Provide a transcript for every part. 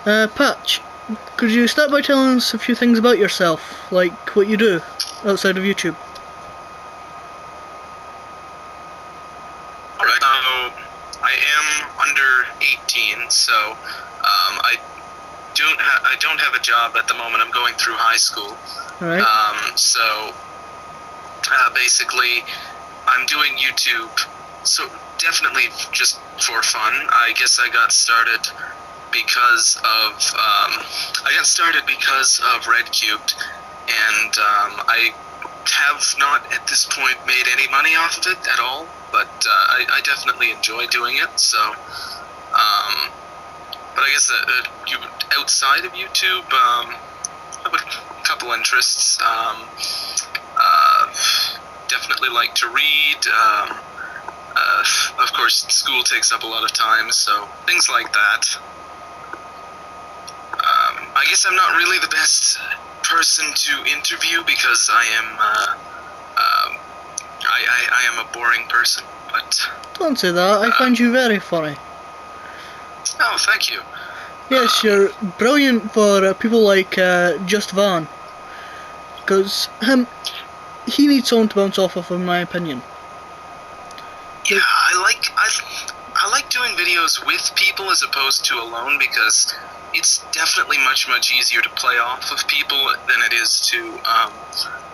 Patch, could you start by telling us a few things about yourself, like what you do outside of YouTube? Alright, I am under 18, so I don't have a job at the moment. I'm going through high school. Alright. Basically, I'm doing YouTube, so definitely just for fun. I guess I got started because of Redcubed, and I have not at this point made any money off of it at all, but I definitely enjoy doing it. So, but I guess outside of YouTube, I have a couple interests. Definitely like to read. Of course, school takes up a lot of time, so things like that. I guess I'm not really the best person to interview because I am a boring person, but... Don't say that, I find you very funny. Oh, thank you. Yes, you're brilliant for people like Just Van, because he needs someone to bounce off of, in my opinion. Yeah, I like doing videos with people as opposed to alone, because it's definitely much easier to play off of people than it is to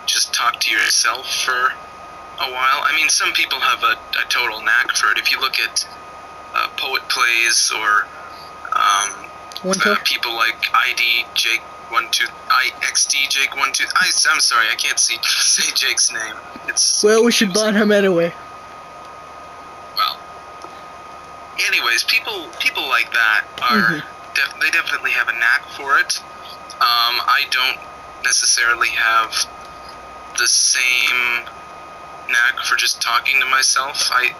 just talk to yourself for a while. I mean, some people have a total knack for it. If you look at Poet Plays or people like XD Jake12. I'm sorry, I can't say Jake's name. Well, we should ban him anyway. Well, anyways, people like that are they definitely have a knack for it. I don't necessarily have the same knack for just talking to myself. I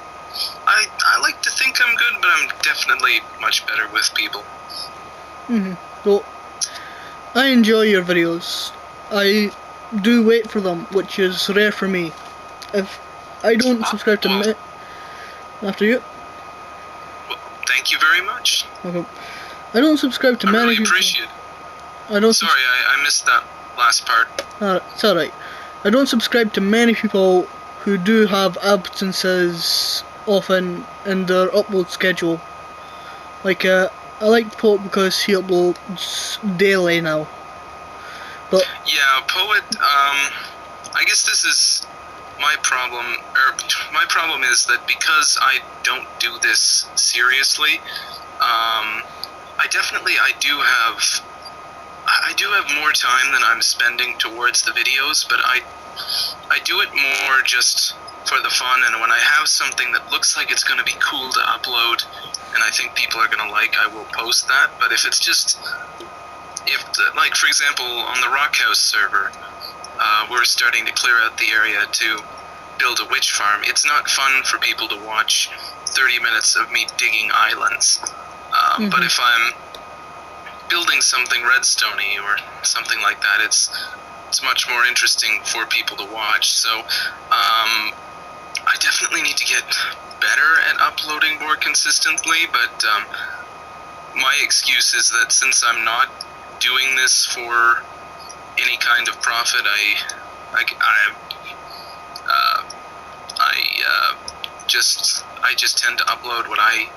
like to think I'm good, but I'm definitely much better with people. Well, I enjoy your videos. I do wait for them, which is rare for me. If I don't subscribe to after you. Well, thank you very much. Okay. I don't subscribe to many people. Appreciate it. Sorry, I missed that last part. It's alright. I don't subscribe to many people who do have absences often in their upload schedule. Like, I like Poet because he uploads daily now. But yeah, Poet, I guess this is my problem, my problem is that because I don't do this seriously, I do have more time than I'm spending towards the videos, but I do it more just for the fun, and when I have something that looks like it's going to be cool to upload, and I think people are going to like, I will post that. But if it's just, like for example, on the Rockhouse server, we're starting to clear out the area to build a witch farm. It's not fun for people to watch 30 minutes of me digging islands. But if I'm building something redstone-y or something like that, it's much more interesting for people to watch. So I definitely need to get better at uploading more consistently, but my excuse is that since I'm not doing this for any kind of profit, I just tend to upload what I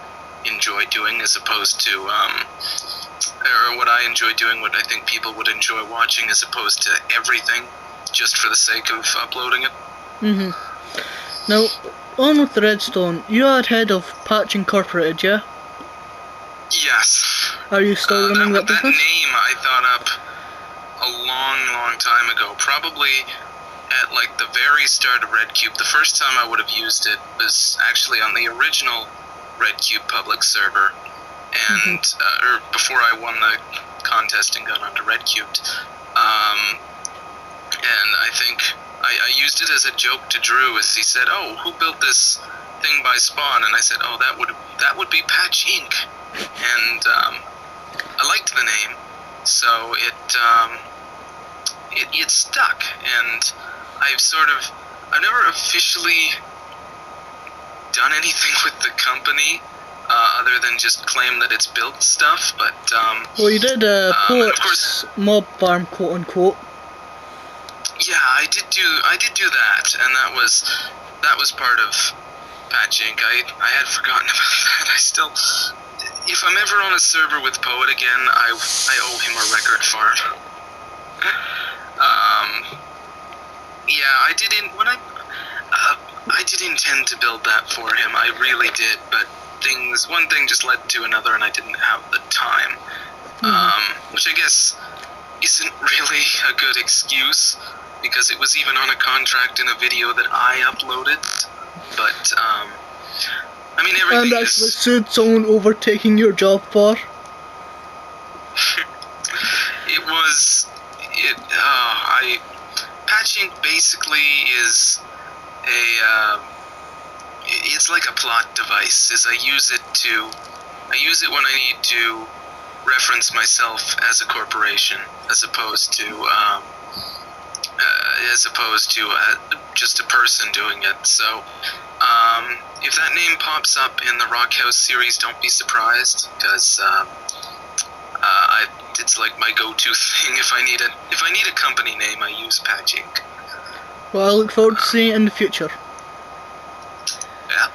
enjoy doing, as opposed to or what I enjoy doing, what I think people would enjoy watching, as opposed to everything just for the sake of uploading it. Now, on with the redstone, you are head of Patch Incorporated, yeah? Yes. Are you still running that business? That name I thought up a long time ago, probably at like the very start of Redcube. The first time I would have used it was actually on the original Redcube public server, and or before I won the contest and got onto Redcubed. And I think I used it as a joke to Drew, as he said, "Oh, who built this thing by spawn?" And I said, "Oh, that would be Patch Inc." And I liked the name, so it stuck. And I've never officially done anything with the company. other than just claim that it's built stuff. But well, you did and of Poet's course, mob farm, quote unquote. yeah, I did do that, and that was part of Patch Inc. I had forgotten about that. I still, if I'm ever on a server with Poet again, I owe him a record farm. Yeah, I didn't when I did intend to build that for him. I really did, but one thing just led to another, and I didn't have the time. Which I guess isn't really a good excuse, because it was even on a contract in a video that I uploaded. But I mean, everything And actually sued someone over taking your job for. Patch Inc. basically is it's like a plot device. I use it when I need to reference myself as a corporation, as opposed to just a person doing it. So if that name pops up in the Rock House series, don't be surprised, because it's like my go-to thing. If I need a company name, I use Patch Inc. Well, I look forward to seeing it in the future. Yeah.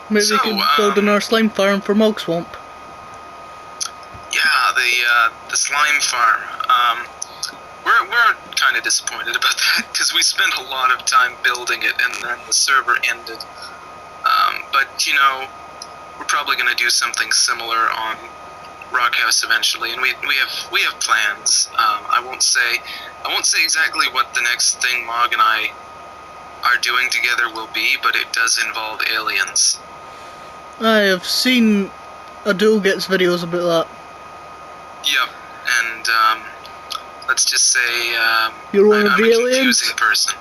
Maybe we can build another slime farm for Mog Swamp. Yeah, the slime farm. We're kind of disappointed about that, because we spent a lot of time building it, and then the server ended. But you know, we're probably going to do something similar on Rock House eventually, and we have plans. I won't say exactly what the next thing Mog and I are doing together will be, but it does involve aliens. I have seen Adul gets videos about that. Yep, and let's just say You're one of I'm the a aliens? confusing person.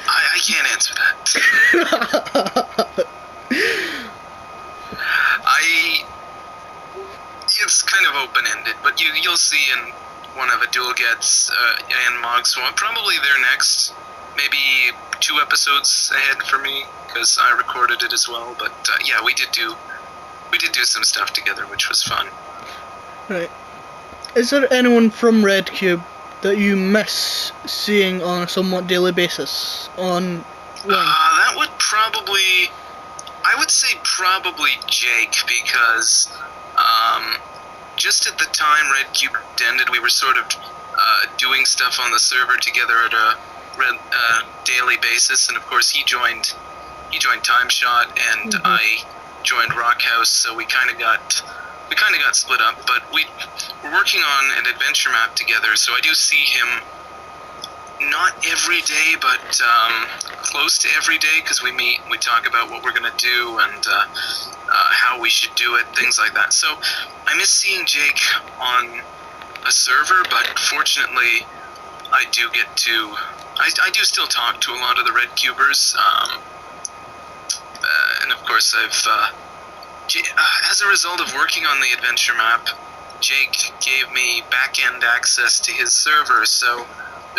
I can't answer that. It's kind of open-ended, but you'll see in one of Adul Gets and Mog Swamp. Probably they're next, maybe 2 episodes ahead for me, because I recorded it as well. But yeah, we did do some stuff together, which was fun. Right. Is there anyone from Red Cube that you miss seeing on a somewhat daily basis on that would probably, I would say probably Jake, because just at the time Red Cube ended, we were sort of doing stuff on the server together at a daily basis, and of course he joined Timeshot, and I joined Rock House, so we kind of got split up. But we're working on an adventure map together, so I do see him not every day, but close to every day, because we meet and we talk about what we're gonna do and how we should do it, things like that. So I miss seeing Jake on a server, but fortunately I do still talk to a lot of the Red Cubers, and of course as a result of working on the adventure map, Jake gave me back-end access to his server, so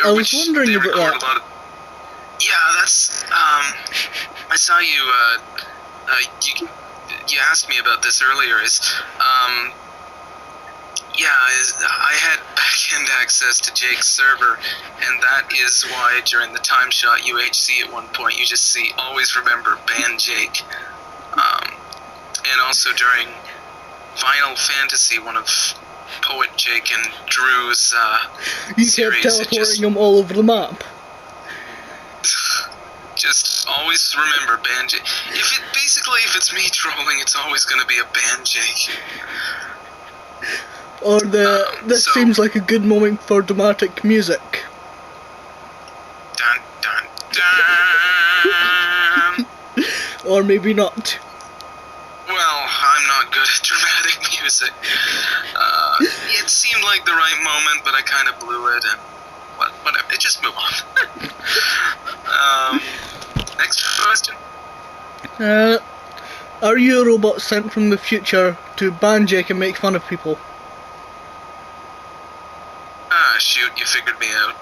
I was wondering about that. Yeah, that's I saw you you asked me about this earlier. I had back-end access to Jake's server, and that is why during the Timeshot UHC at one point you just see, always remember, ban Jake. And also during Final Fantasy, one of Poet Jake and Drew's you series, kept teleporting them all over the map. Just always remember, ban Jake. If it's me trolling, it's always going to be a ban Jake. Or this seems like a good moment for dramatic music. Dun dun dun. Or maybe not. Well, I'm not good at dramatic music. It seemed like the right moment, but I kind of blew it, and whatever. Just move on. Next question. Are you a robot sent from the future to ban Jake and make fun of people? Ah, shoot, you figured me out.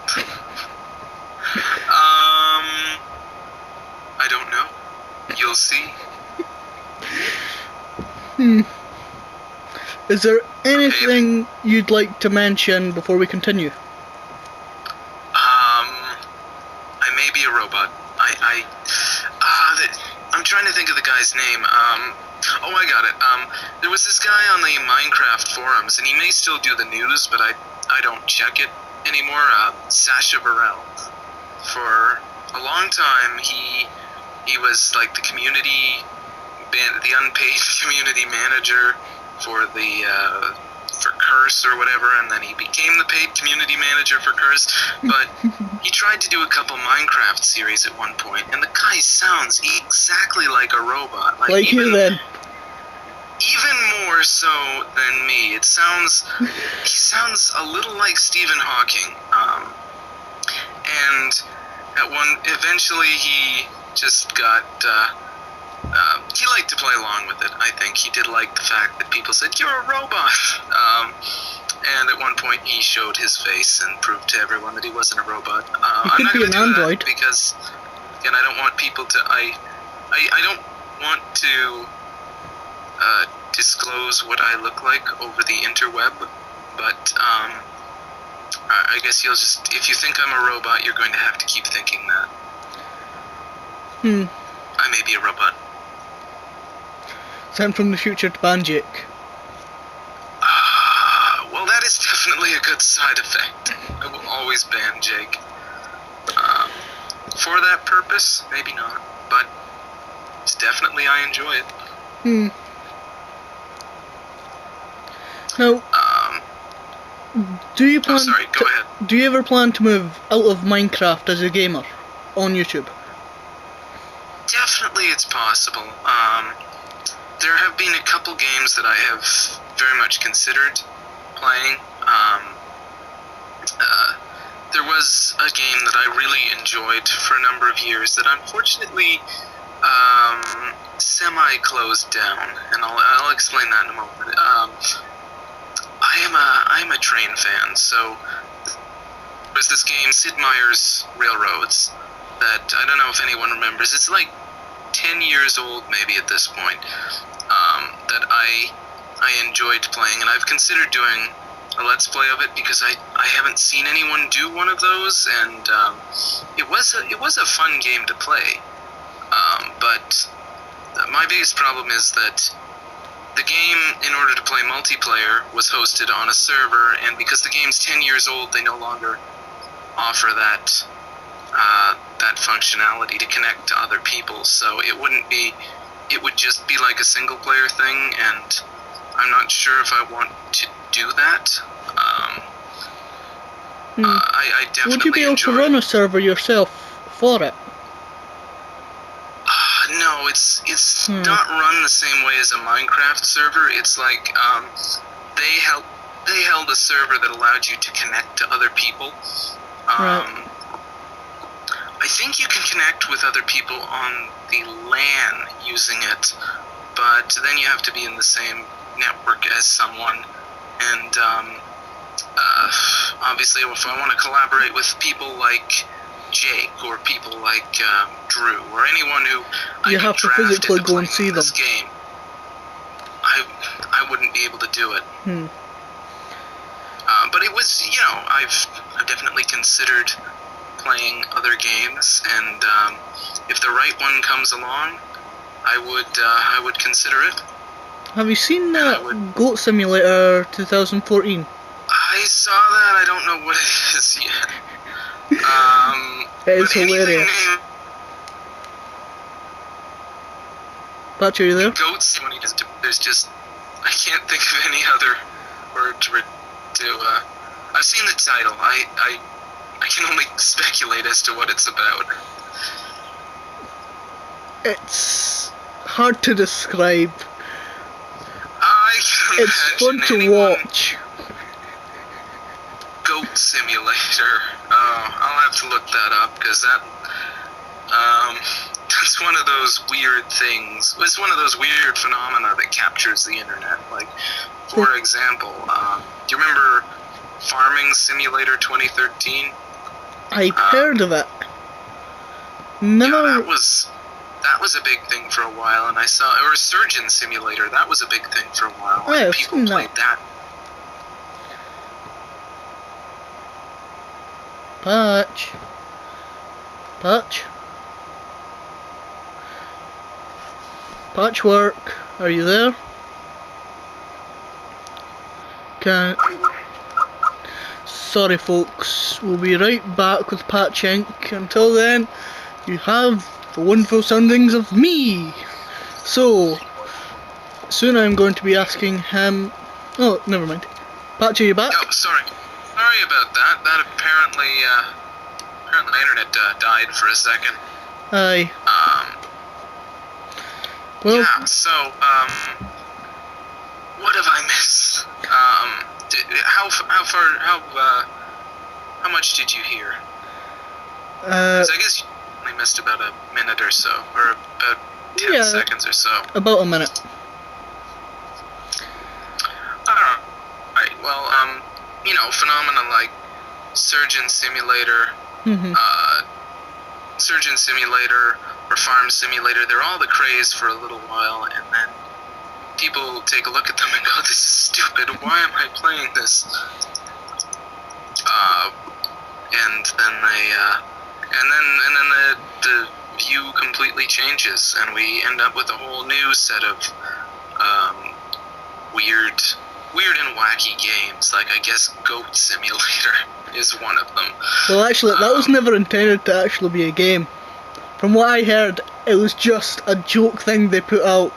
I don't know. You'll see. Is there anything you'd like to mention before we continue? I may be a robot. I'm trying to think of the guy's name. Oh, I got it. There was this guy on the Minecraft forums, and he may still do the news, but I don't check it anymore. Sasha Varel. For a long time, he was like the unpaid community manager for for Curse or whatever, and then he became the paid community manager for Curse. But he tried to do a couple Minecraft series at one point, and the guy sounds exactly like a robot. Like you then. Even more so than me. He sounds a little like Stephen Hawking. And eventually he just got, he liked to play along with it, I think. He did like the fact that people said, "You're a robot." And at one point he showed his face and proved to everyone that he wasn't a robot. I'm not going to do that because, again, I don't want people to, I don't want to disclose what I look like over the interweb, but I guess you'll just, if you think I'm a robot, you're going to have to keep thinking that. I may be a robot. Sent from the future to ban Jake. Well, that is definitely a good side effect. I will always ban Jake. For that purpose, maybe not, but it's definitely, I enjoy it. Now, do you plan? Go ahead. Do you ever plan to move out of Minecraft as a gamer on YouTube? Definitely, it's possible. There have been a couple games that I have very much considered playing. There was a game that I really enjoyed for a number of years that unfortunately semi-closed down, and I'll explain that in a moment. I am a train fan, so there's this game, Sid Meier's Railroads, that I don't know if anyone remembers. It's like 10 years old maybe at this point, that I enjoyed playing, and I've considered doing a Let's Play of it because I haven't seen anyone do one of those, and it was a fun game to play, but my biggest problem is that the game, in order to play multiplayer, was hosted on a server, and because the game's 10 years old, they no longer offer that that functionality to connect to other people, so it would just be like a single player thing, and I'm not sure if I want to do that. I definitely would you be able to run a server yourself for it? No, it's not run the same way as a Minecraft server. It's like they held a server that allowed you to connect to other people. Right. I think you can connect with other people on the LAN using it, but then you have to be in the same network as someone. And obviously, if I want to collaborate with people like Jake or people like Drew or anyone who you have to physically go and see them. This game, I wouldn't be able to do it. But it was, I've definitely considered playing other games, and if the right one comes along, I would consider it. Have you seen that Goat Simulator 2014? I saw that. I don't know what it is yet. It is hilarious. Patch, are you there? Goats, there's just, I can't think of any other word to I've seen the title. I can only speculate as to what it's about. It's hard to describe. It's fun to watch. Goat Simulator. I'll have to look that up, because that's one of those weird things. It's one of those weird phenomena that captures the internet. Like, for example, do you remember Farming Simulator 2013? I've heard of it. Never. Yeah, That was a big thing for a while, and I saw, or Surgeon Simulator, that was a big thing for a while. Oh, yeah, I've people seen played that. Patch. Patch. Patchwork, are you there? Can Sorry folks, we'll be right back with Patch Inc. Until then, you have the wonderful soundings of me. So, soon I'm going to be asking him... Oh, never mind. Patch, are you back? Oh, sorry. Sorry about that. That apparently the internet died for a second. Aye. Well, yeah, so, what have I missed? How much did you hear? 'Cause I guess you only missed about a minute or so, or about 10 seconds or so. About a minute. Alright, well, you know, phenomena like Surgeon Simulator, Surgeon Simulator, or Farm Simulator, they're all the craze for a little while, and then people take a look at them and go, this is stupid, why am I playing this? And then the view completely changes, and we end up with a whole new set of weird and wacky games, like I guess Goat Simulator is one of them. Well, actually, that was never intended to actually be a game. From what I heard, it was just a joke thing they put out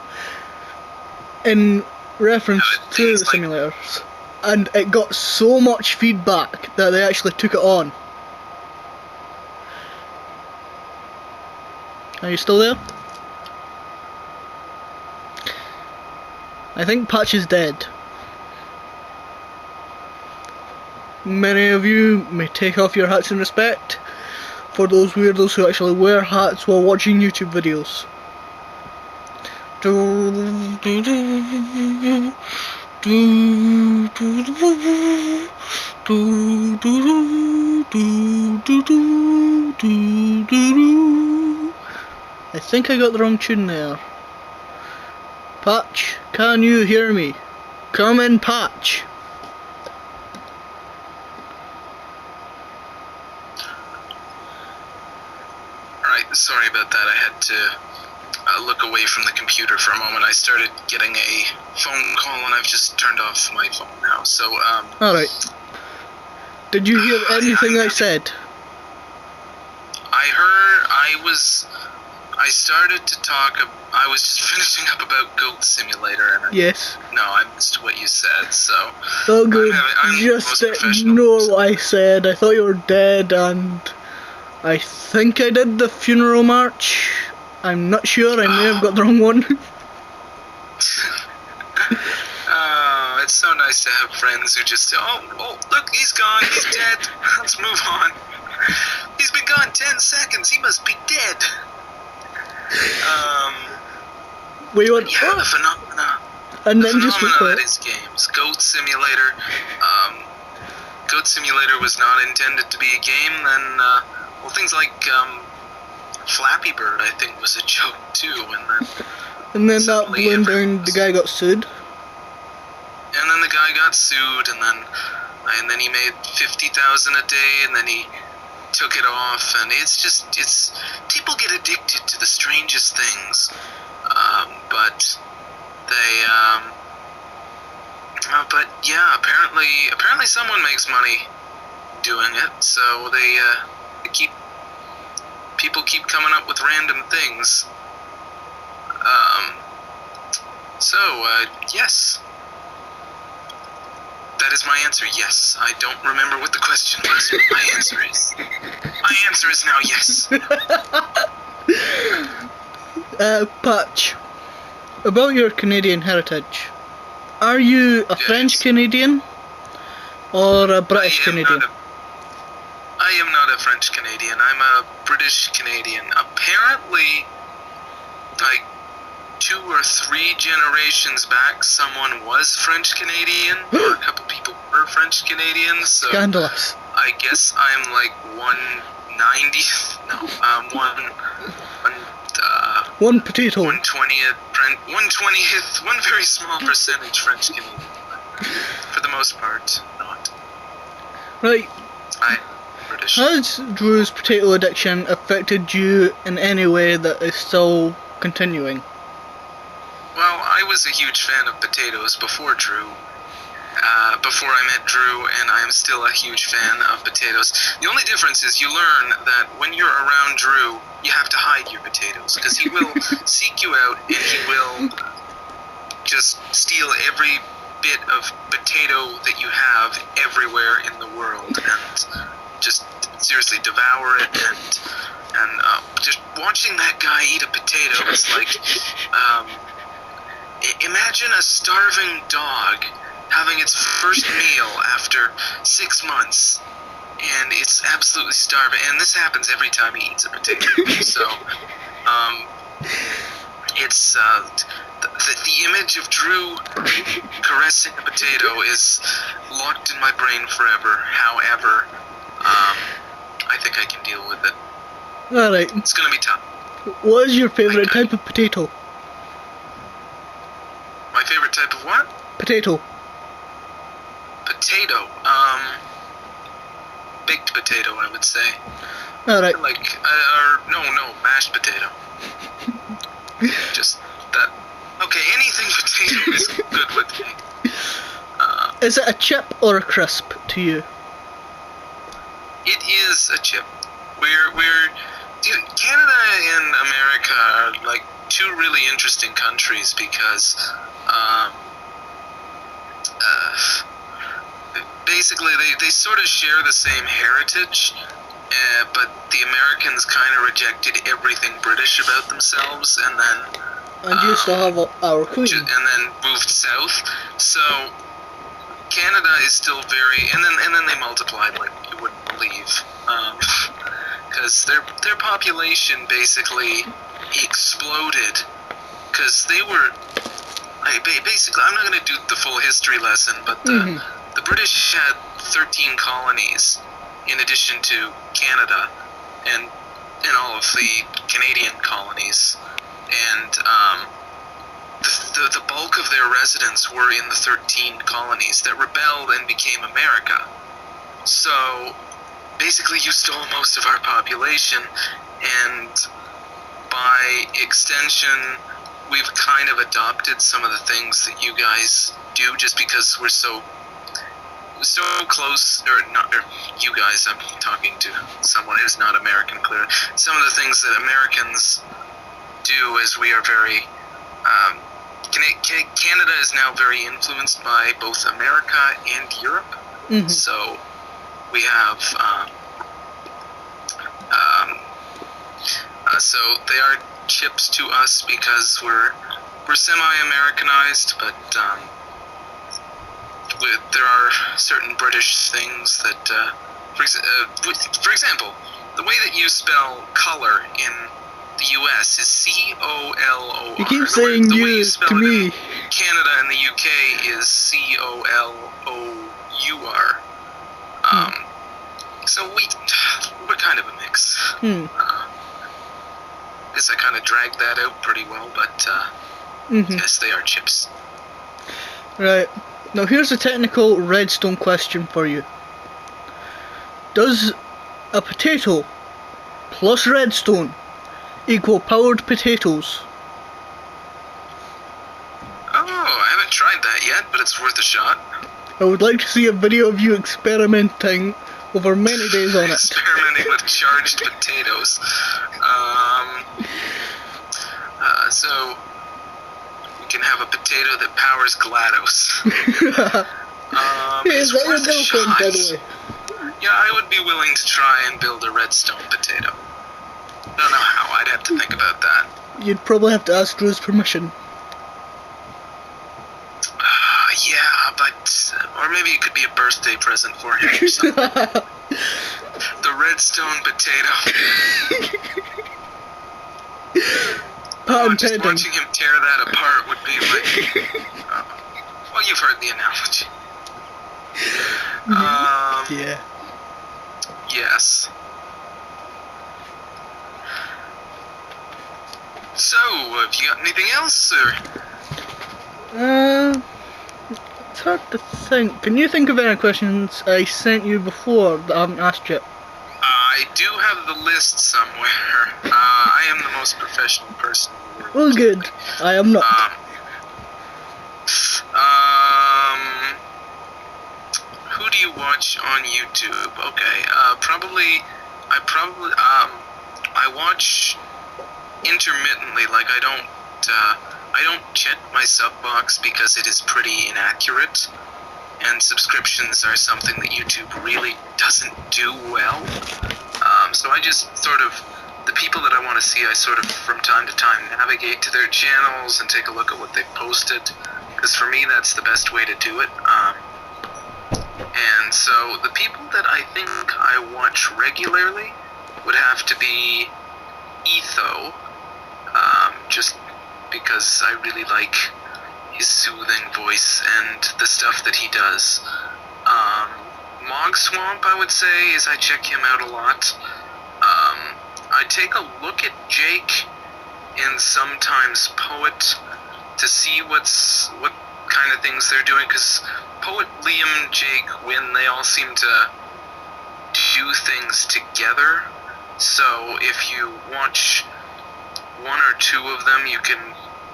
in reference to the simulators, and it got so much feedback that they actually took it on. Are you still there? I think Patch is dead. Many of you may take off your hats in respect for those weirdos who actually wear hats while watching YouTube videos. I think I got the wrong tune there. Patch, can you hear me? Come in, Patch. Alright, sorry about that. I had to look away from the computer for a moment. I started getting a phone call and I've just turned off my phone now. So, Alright. Did you hear anything I said? I heard, I started to talk, I was just finishing up about Goat Simulator. And yes. No, I missed what you said, so... Oh good, just ignore what I said. I thought you were dead, and I think I did the funeral march. I'm not sure, I may have got the wrong one. Oh, it's so nice to have friends who just say, oh, look, he's gone, he's dead, let's move on. He's been gone 10 seconds, he must be dead. We went, yeah, the phenomena. And the then just phenomena that is games. Goat Simulator. Goat Simulator was not intended to be a game. Then, well, things like Flappy Bird, I think, was a joke too. And then that ballooned down. The guy got sued. And then the guy got sued, and then he made 50,000 a day, and then he took it off, and it's people get addicted to the strangest things, but yeah, apparently someone makes money doing it, so people keep coming up with random things. Yes. That is my answer, yes. I don't remember what the question was, but my answer is now yes. Patch, about your Canadian heritage, are you a French Canadian or a British Canadian? I am not a French Canadian, I'm a British Canadian. Apparently, like 2 or 3 generations back, someone was French Canadian, or a couple people were French Canadians. So scandalous. I guess I'm like 190th. No, 1 potato. 1/20th, one very small percentage French Canadian. For the most part, not. Right. I'm British. Has Drew's potato addiction affected you in any way that is still continuing? Well, I was a huge fan of potatoes before Drew. Before I met Drew, and I am still a huge fan of potatoes. The only difference is you learn that when you're around Drew, you have to hide your potatoes, because he will seek you out, and he will just steal every bit of potato that you have everywhere in the world, and just seriously devour it, and just watching that guy eat a potato is like, imagine a starving dog having its first meal after 6 months, and it's absolutely starving, and this happens every time he eats a potato. So it's the image of Drew caressing a potato is locked in my brain forever. However, I think I can deal with it. Alright. It's gonna be tough. What is your favourite type of potato? My favorite type of what? Potato. Potato. Baked potato, I would say. Alright. Like, no, mashed potato. Just that. Okay, anything potato is good with me. Is it a chip or a crisp to you? It is a chip. Canada and America are like two really interesting countries because, basically they sort of share the same heritage, but the Americans kind of rejected everything British about themselves, and then you still have our queen. And then moved south. So Canada is still very, and then they multiplied like you wouldn't believe, because their population basically exploded, because they were. Basically, I'm not going to do the full history lesson, but the British had 13 colonies in addition to Canada and all of the Canadian colonies, and the bulk of their residents were in the 13 colonies that rebelled and became America. So basically you stole most of our population, and by extension we've kind of adopted some of the things that you guys do just because we're so close, or you guys, I'm talking to someone who's not American, clearly. Some of the things that Americans do is we are very, Canada is now very influenced by both America and Europe, so we have, so they are chips to us because we're semi-Americanized, but there are certain British things that, for example, the way that you spell color in the U.S. is C-O-L-O-R. You keep saying the way you you spell to it me. in Canada and the UK is C-O-L-O-U-R. So we're kind of a mix. Guess I kind of dragged that out pretty well, but yes, they are chips. Right. Now here's a technical redstone question for you. Does a potato plus redstone equal powered potatoes? Oh, I haven't tried that yet, but it's worth a shot. I would like to see a video of you experimenting over many days on it. Experimenting with charged potatoes. So we can have a potato that powers GLaDOS. Is that your girlfriend, by the way? Yeah, I would be willing to try and build a redstone potato. Don't know how. I'd have to think about that. You'd probably have to ask Drew's permission. Yeah, but or maybe it could be a birthday present for him or something. The redstone potato. Just watching him tear that apart would be like. Well, you've heard the analogy. Yeah. Yes. So, have you got anything else, or? It's hard to think. Can you think of any questions I sent you before that I haven't asked yet? I do have the list somewhere. I am the most professional person in the world. Well, good. I am not. Who do you watch on YouTube? Okay, I watch intermittently. Like, I don't check my sub box because it is pretty inaccurate, and subscriptions are something that YouTube really doesn't do well. So I just sort of, the people that I want to see, I sort of from time to time navigate to their channels and take a look at what they've posted, because for me that's the best way to do it. And so the people that I think I watch regularly would have to be Etho, just because I really like his soothing voice and the stuff that he does. Mog Swamp, I would say, is I check him out a lot. I take a look at Jake and sometimes Poet to see what kind of things they're doing, because Poet, Liam, Jake, Win, they all seem to do things together. So if you watch one or two of them, you can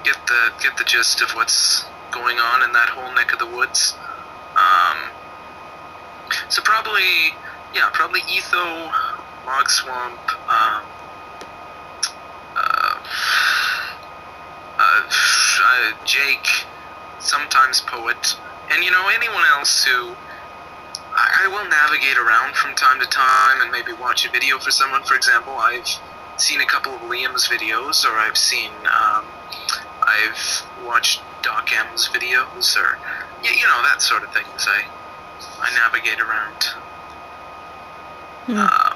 get the gist of what's going on in that whole neck of the woods. So probably Etho, Mog Swamp, Jake, sometimes Poet, and anyone else who I will navigate around from time to time and maybe watch a video for someone. For example, I've seen a couple of Liam's videos, or I've watched Doc M's videos, or that sort of things. I navigate around. Yeah.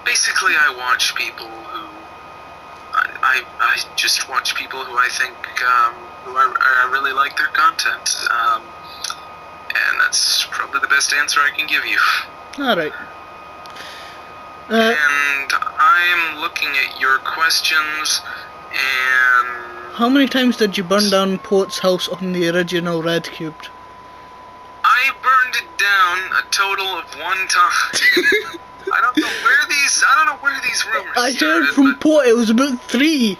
Basically, I watch people who I just watch people who I think who I really like their content, and that's probably the best answer I can give you. All right. And I'm looking at your questions, and how many times did you burn down Poet's house on the original Red Cubed? I burned it down a total of 1 time. I don't know where these rumors I started, heard from but Poet it was about 3.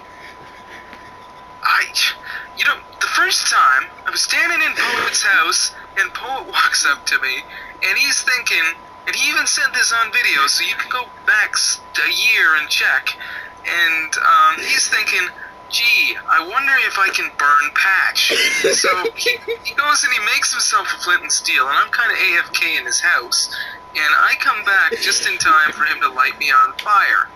the first time I was standing in Poet's house, and Poet walks up to me, and he's thinking, and he even said this on video, so you can go back a year and check, and he's thinking, gee, I wonder if I can burn Patch. So he goes and he makes himself a flint and steel, and I'm kind of AFK in his house, and I come back just in time for him to light me on fire.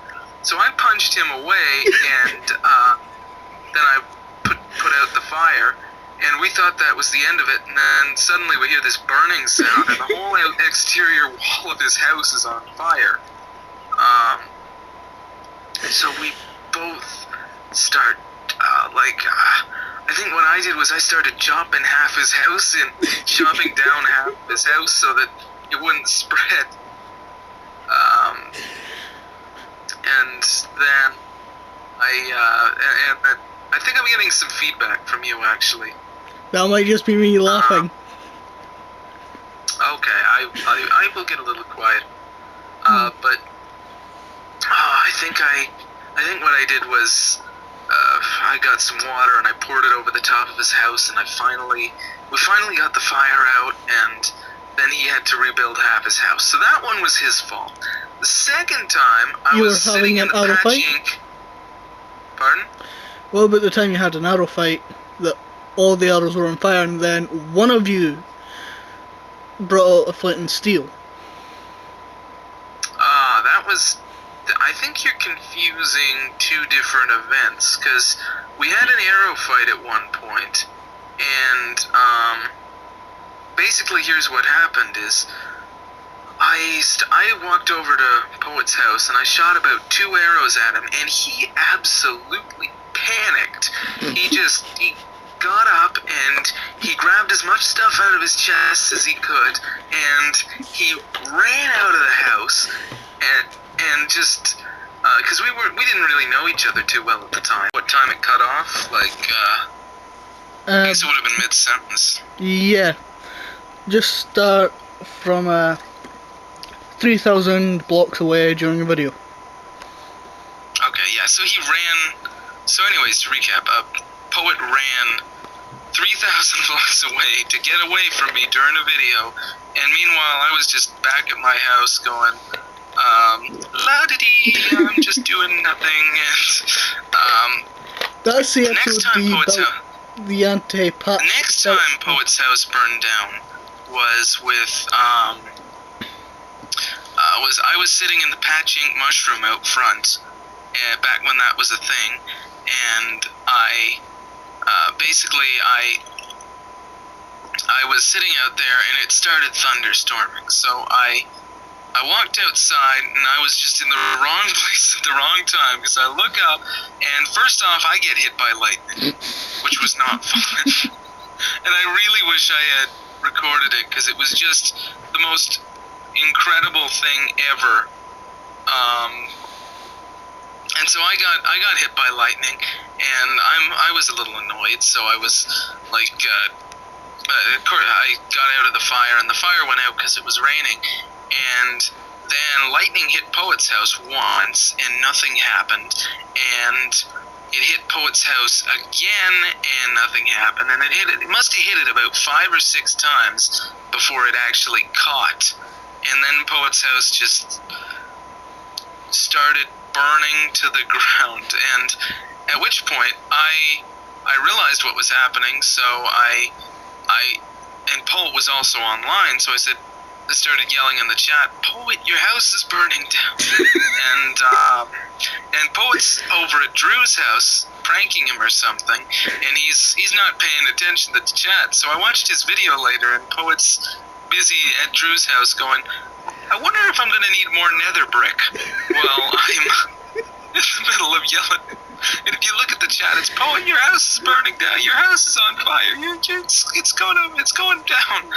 So I punched him away, and then I put out the fire, and we thought that was the end of it, and then suddenly we hear this burning sound, and the whole exterior wall of his house is on fire. So we both start, I think what I did was I started chopping half his house and chopping down half his house so that it wouldn't spread. And then I think I'm getting some feedback from you, actually. That might just be me laughing. Okay, I will get a little quiet. But I think what I did was I got some water and I poured it over the top of his house, and we finally got the fire out, and then he had to rebuild half his house. So that one was his fault. The second time I was sitting in the Patch Inc. Pardon? What about the time you had an arrow fight that all the arrows were on fire, and then one of you brought out a flint and steel? I think you're confusing 2 different events, because we had an arrow fight at one point, and basically here's what happened is I walked over to Poet's house and I shot about 2 arrows at him, and he absolutely panicked. He got up and he grabbed as much stuff out of his chest as he could, and he ran out of the house, and just because we didn't really know each other too well at the time. What time it cut off? Like, I guess it would have been mid-sentence. Yeah, just start from 3,000 blocks away during the video. Okay, yeah. So he ran. So, anyways, to recap, Poet ran 3,000 blocks away to get away from me during a video, and meanwhile I was just back at my house going, la-di-dee, I'm just doing nothing, and, That's the next time the anti-patch. Next time Poet's house burned down was with, I was sitting in the patching mushroom out front, back when that was a thing, and I was sitting out there and it started thunderstorming, so I walked outside and I was just in the wrong place at the wrong time, because I look up and first off I get hit by lightning, which was not fun. And I really wish I had recorded it, because it was just the most incredible thing ever. And so I got hit by lightning, and I was a little annoyed. So I was like, of course, I got out of the fire, and the fire went out because it was raining. And then lightning hit Poet's house once, and nothing happened. And it hit Poet's house again, and nothing happened. And it must have hit it about 5 or 6 times before it actually caught. And then Poet's house just started burning to the ground, and at which point I realized what was happening. So and Poet was also online, so I started yelling in the chat, "Poet, your house is burning down." and Poet's over at Drew's house pranking him or something, and he's not paying attention to the chat. So I watched his video later, and Poet's busy at Drew's house going, "I wonder if I'm going to need more nether brick." Well, I'm in the middle of yelling. And if you look at the chat, it's, "Poet, your house is burning down. Your house is on fire. It's going down."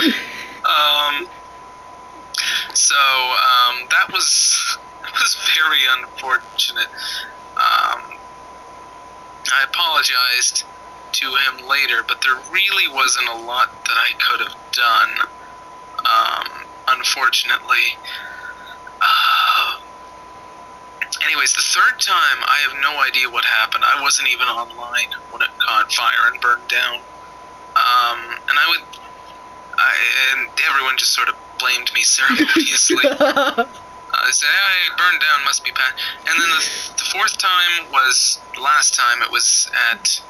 So that was very unfortunate. I apologized to him later, but there really wasn't a lot that I could have done. Unfortunately. Anyways, the third time, I have no idea what happened. I wasn't even online when it caught fire and burned down. And everyone just sort of blamed me ceremoniously. They said, "Hey, it burned down, must be bad." And then the fourth time was the last time. It was at,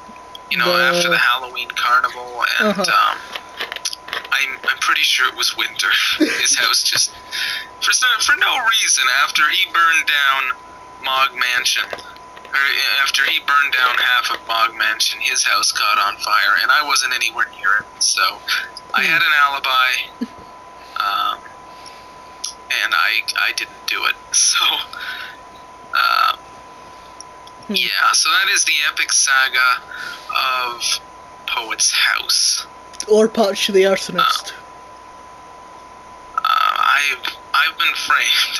after the Halloween carnival, and I'm pretty sure it was winter. His house just, for no reason, after he burned down Mog Mansion, or after he burned down half of Mog Mansion, his house caught on fire, and I wasn't anywhere near it, so I had an alibi, and I didn't do it. So, yeah, so that is the epic saga of Poet's house. Or Patch the Arsonist. I've been framed.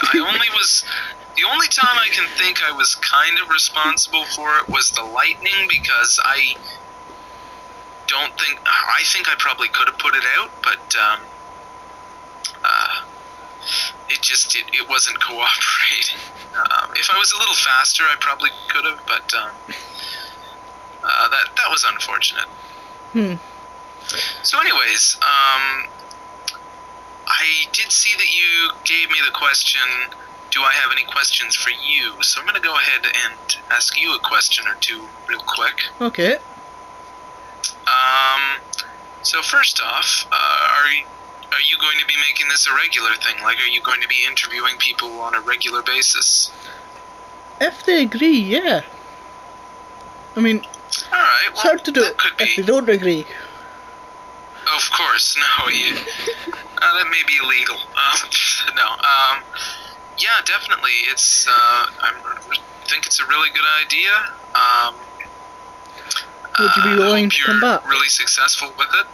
The only time I can think I was kind of responsible for it was the lightning, because I think I probably could have put it out, but it wasn't cooperating. If I was a little faster, I probably could have, but that was unfortunate. So anyways, I did see that you gave me the question, do I have any questions for you? So I'm going to go ahead and ask you a question or two real quick. Okay. So first off, are you going to be making this a regular thing? Like, are you going to be interviewing people on a regular basis? If they agree, yeah. I mean, alright, well, it's hard to do it if they don't agree. Of course, no, that may be illegal. Yeah, definitely. I think it's a really good idea. Would you be willing to come back? Really successful with it.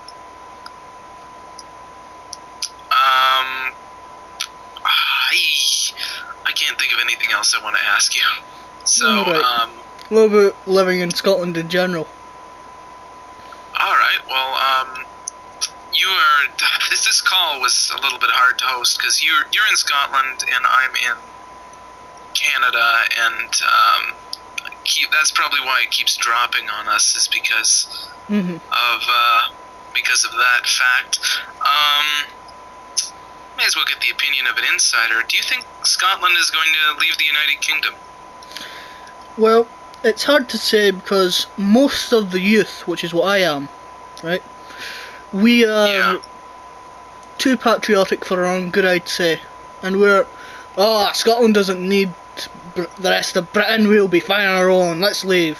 I can't think of anything else I want to ask you. So, right. What about living in Scotland in general? Alright, well, this call was a little bit hard to host, because you're in Scotland, and I'm in Canada, and, that's probably why it keeps dropping on us, is because of that fact. May as well get the opinion of an insider. Do you think Scotland is going to leave the United Kingdom? Well, it's hard to say, because most of the youth, which is what I am, right? We are too patriotic for our own good, I'd say. And we're, Scotland doesn't need the rest of Britain, we'll be fine on our own, let's leave.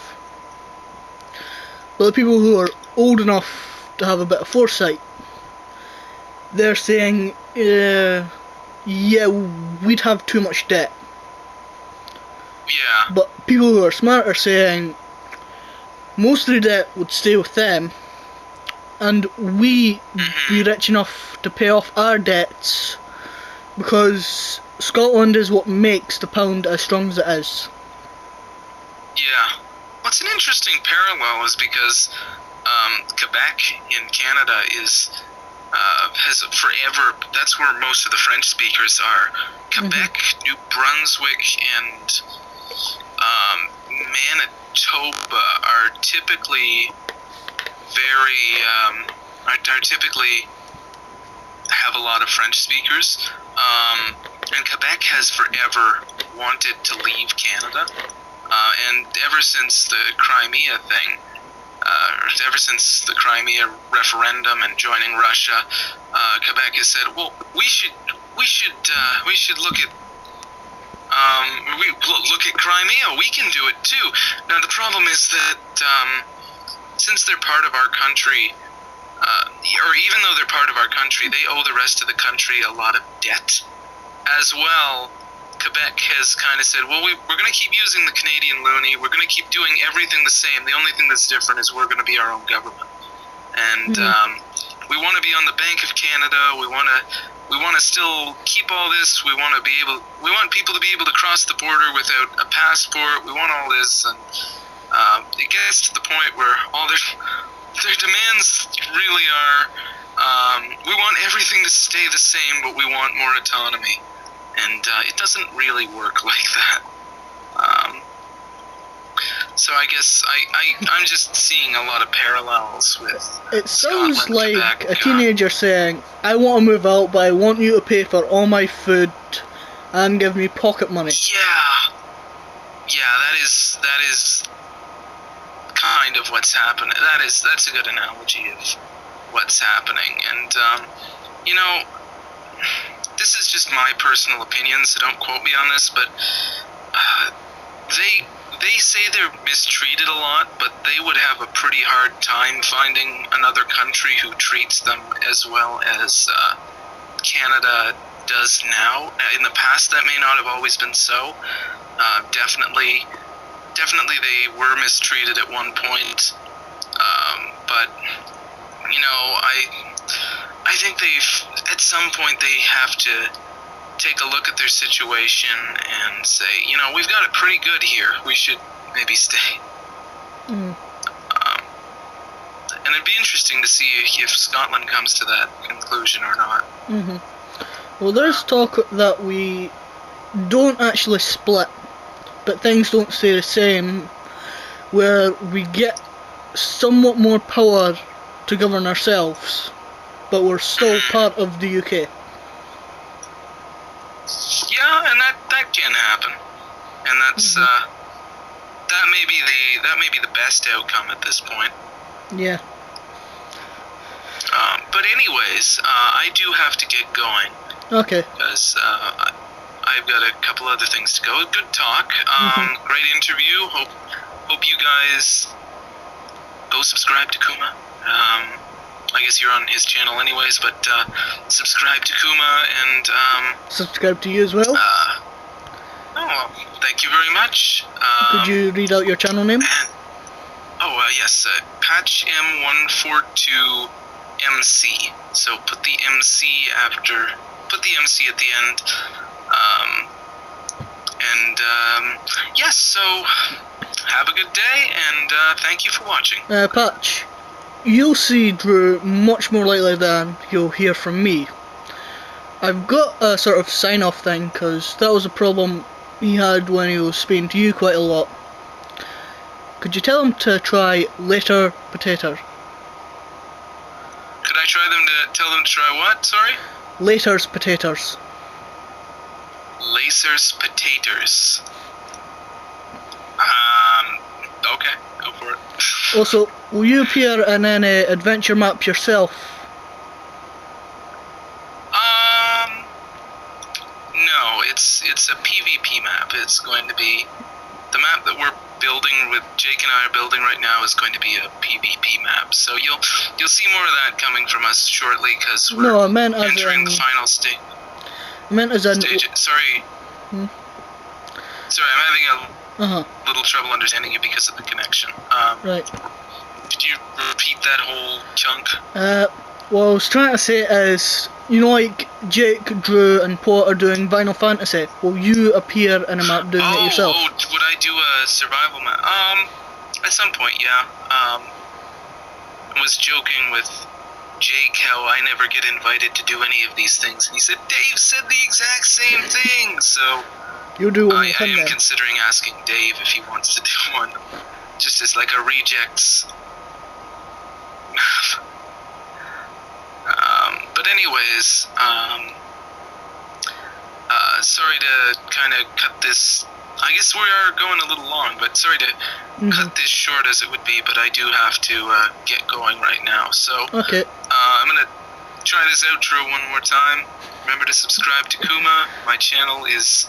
But the people who are old enough to have a bit of foresight, they're saying, yeah, we'd have too much debt. Yeah. But people who are smart are saying, most of the debt would stay with them, and we be rich enough to pay off our debts, because Scotland is what makes the pound as strong as it is. Yeah. What's an interesting parallel is because Quebec in Canada has forever, that's where most of the French speakers are. Quebec, New Brunswick, and Manitoba are typically typically have a lot of French speakers. And Quebec has forever wanted to leave Canada. And ever since the Crimea thing, ever since the Crimea referendum and joining Russia, Quebec has said, well, we should look at look at Crimea. We can do it too. Now the problem is that since they're part of our country, or even though they're part of our country, they owe the rest of the country a lot of debt as well. Quebec has kind of said, well, we're going to keep using the Canadian loonie. We're going to keep doing everything the same. The only thing that's different is we're going to be our own government. And we want to be on the Bank of Canada. We want to still keep all this. We want people to be able to cross the border without a passport. We want all this. And it gets to the point where all their demands really are, we want everything to stay the same, but we want more autonomy. And it doesn't really work like that. So I guess I'm just seeing a lot of parallels with It sounds Scotland, like Quebec, a teenager saying, I want to move out, but I want you to pay for all my food and give me pocket money. Yeah, that is kind of what's happening. That's a good analogy of what's happening. And you know, this is just my personal opinion, so don't quote me on this, but they say they're mistreated a lot, but they would have a pretty hard time finding another country who treats them as well as Canada does now. In the past, that may not have always been so. Definitely they were mistreated at one point, but you know, I think at some point they have to take a look at their situation and say, you know, we've got it pretty good here. We should maybe stay. And it'd be interesting to see if Scotland comes to that conclusion or not. Well, there's talk that we don't actually split, but things don't stay the same, where we get somewhat more power to govern ourselves, but we're still part of the UK. Yeah, and that can happen, and that's that may be the best outcome at this point. Yeah. But anyways, I do have to get going. Okay. Because I've got a couple other things to go. Good talk. Great interview. Hope you guys go subscribe to Kuma. I guess you're on his channel anyways, but subscribe to Kuma and subscribe to you as well. Well, thank you very much. Could you read out your channel name? Yes, PatchM142MC. So put the MC at the end. Yes, so have a good day, and thank you for watching. Patch, you'll see Drew much more likely than you'll hear from me. I've got a sort of sign-off thing, because that was a problem he had when he was speaking to you quite a lot. Could you tell him to try later potato? Could I tell them to try what? Sorry? Later's potatoes. Lacer's potatoes. Okay, go for it. Also, will you appear in any adventure map yourself? No, it's a PvP map. It's going to be the map that we're building with Jake and I are building right now is going to be a PvP map. So you'll see more of that coming from us shortly because we're entering the final stage. I meant as in Sorry. Sorry, I'm having a little trouble understanding you because of the connection. Right. Could you repeat that whole chunk? What I was trying to say is, you know, like Jake, Drew, and Pot are doing Final Fantasy. Will you appear in a map doing it yourself? Oh, would I do a survival map? At some point, yeah. I was joking with Jake how I never get invited to do any of these things, and he said Dave said the exact same thing. So you do one. I am considering asking Dave if he wants to do one, just as like a rejects map. But anyways, sorry to kind of cut this. I guess we are going a little long, but sorry to cut this short as it would be, but I do have to get going right now. So okay. I'm going to try this outro one more time. Remember to subscribe to Kuma. My channel is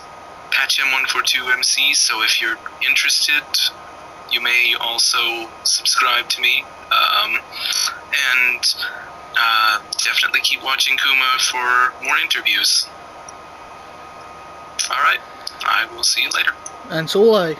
PatchM142MC, so if you're interested, you may also subscribe to me. And definitely keep watching Kuma for more interviews. Alright, I will see you later. And so will I.